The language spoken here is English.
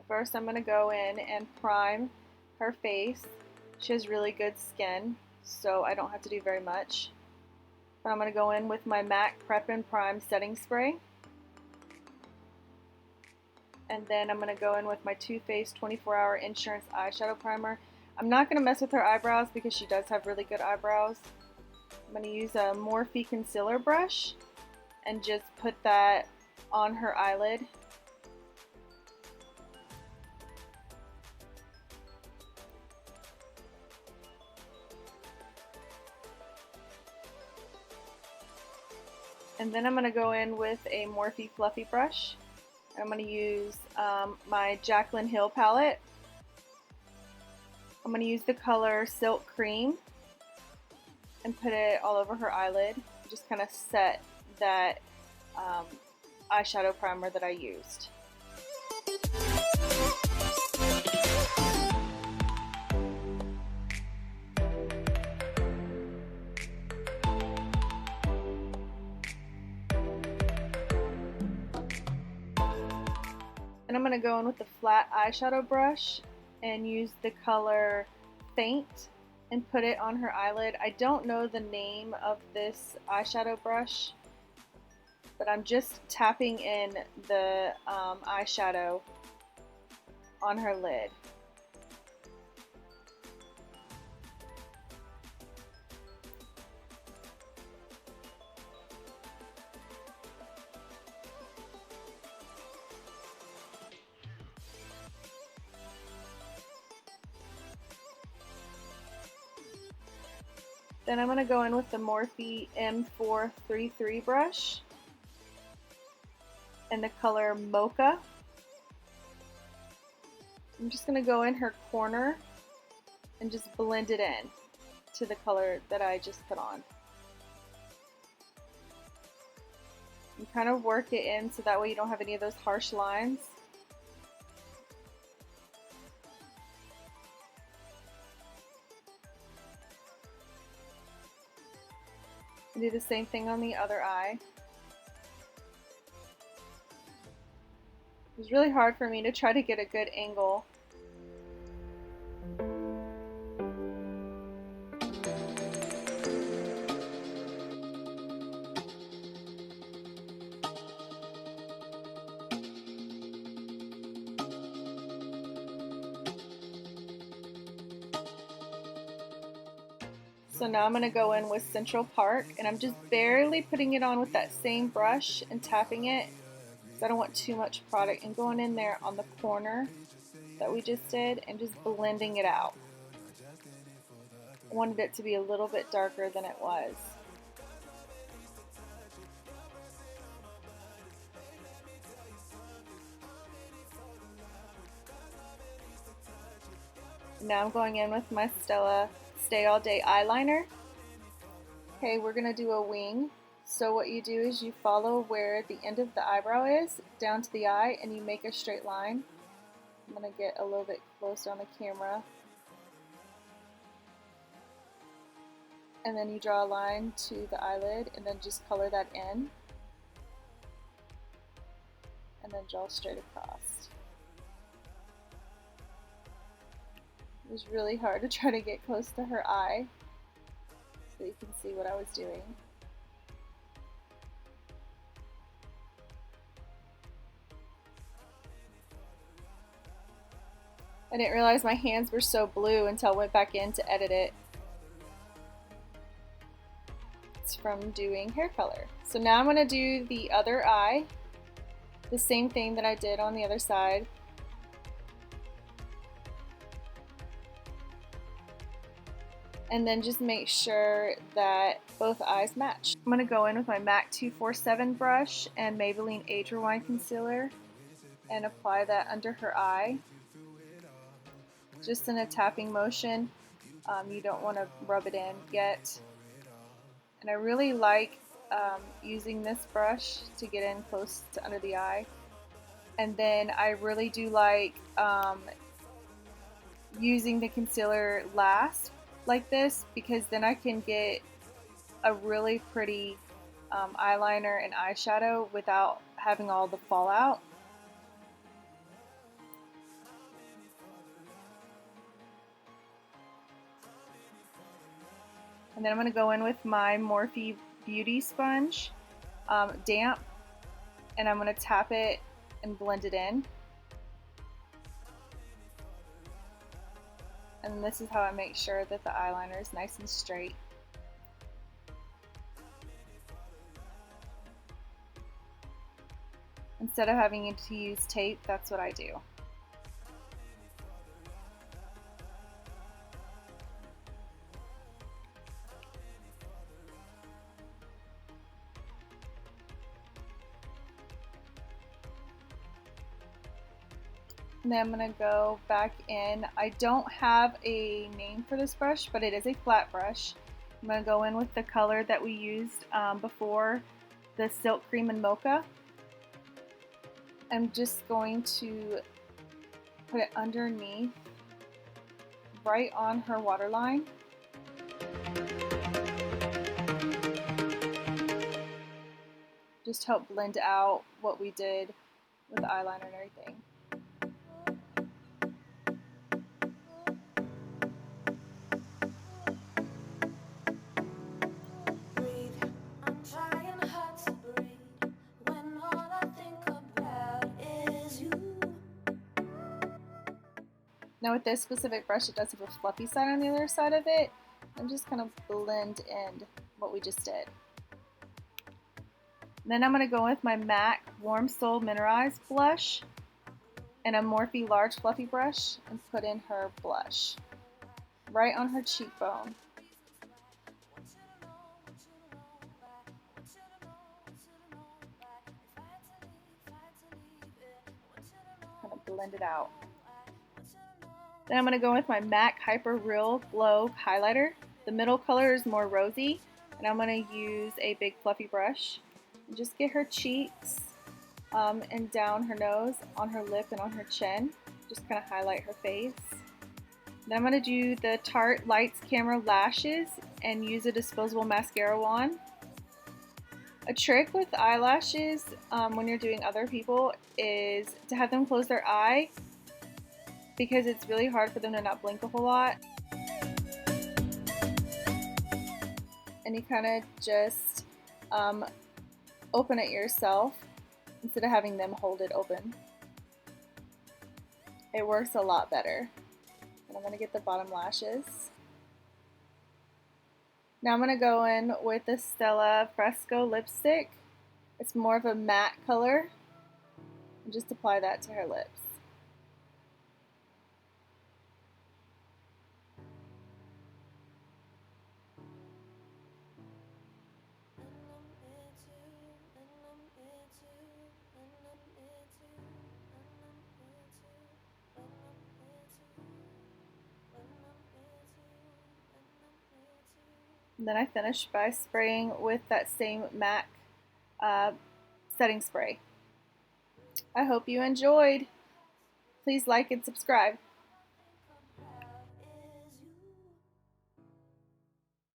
first I'm going to go in and prime her face. She has really good skin, so I don't have to do very much. But I'm going to go in with my MAC Prep and Prime setting spray. And then I'm going to go in with my Too Faced 24-Hour Insurance Eyeshadow Primer. I'm not going to mess with her eyebrows because she does have really good eyebrows. I'm going to use a Morphe concealer brush and just put that on her eyelid. And then I'm going to go in with a Morphe fluffy brush. I'm going to use my Jaclyn Hill palette. I'm going to use the color Silk Cream and put it all over her eyelid. Just kind of set that eyeshadow primer that I used. And I'm going to go in with the flat eyeshadow brush and use the color Faint and put it on her eyelid. I don't know the name of this eyeshadow brush, but I'm just tapping in the eyeshadow on her lid. Then I'm going to go in with the Morphe M433 brush and the color Mocha. I'm just going to go in her corner and just blend it in to the color that I just put on. And kind of work it in so that way you don't have any of those harsh lines. And do the same thing on the other eye. It was really hard for me to try to get a good angle. So now I'm going to go in with Central Park, and I'm just barely putting it on with that same brush and tapping it because I don't want too much product, and going in there on the corner that we just did and just blending it out. I wanted it to be a little bit darker than it was. Now I'm going in with my Stila Stay All Day eyeliner. Okay, we're going to do a wing. So what you do is you follow where the end of the eyebrow is down to the eye and you make a straight line. I'm going to get a little bit closer on the camera. And then you draw a line to the eyelid and then just color that in. And then draw straight across. It was really hard to try to get close to her eye so you can see what I was doing. I didn't realize my hands were so blue until I went back in to edit it. It's from doing hair color. So now I'm going to do the other eye, the same thing that I did on the other side. And then just make sure that both eyes match. I'm going to go in with my MAC 247 brush and Maybelline Age Rewind Concealer and apply that under her eye. Just in a tapping motion. You don't want to rub it in yet. And I really like using this brush to get in close to under the eye. And then I really do like using the concealer last like this, because then I can get a really pretty eyeliner and eyeshadow without having all the fallout. And then I'm going to go in with my Morphe Beauty Sponge, damp, and I'm going to tap it and blend it in. And this is how I make sure that the eyeliner is nice and straight. Instead of having to use tape, that's what I do. And then I'm going to go back in. I don't have a name for this brush, but it is a flat brush. I'm going to go in with the color that we used before, the Silk Cream and Mocha. I'm just going to put it underneath, right on her waterline. Just help blend out what we did with the eyeliner and everything. Now with this specific brush, it does have a fluffy side on the other side of it. I'm just going to blend in what we just did. And then I'm going to go with my MAC Warm Soul Mineralized blush and a Morphe large fluffy brush and put in her blush right on her cheekbone. Kind of blend it out. Then I'm going to go with my MAC Hyper Real Glow highlighter. The middle color is more rosy, and I'm going to use a big fluffy brush and just get her cheeks and down her nose, on her lip, and on her chin. Just kind of highlight her face. Then I'm going to do the Tarte Lights Camera Lashes and use a disposable mascara wand. A trick with eyelashes when you're doing other people is to have them close their eye, because it's really hard for them to not blink a whole lot. And you kind of just open it yourself instead of having them hold it open. It works a lot better. And I'm going to get the bottom lashes. Now I'm going to go in with the Stila Fresco lipstick. It's more of a matte color. And just apply that to her lips. And then I finish by spraying with that same MAC setting spray. I hope you enjoyed. Please like and subscribe.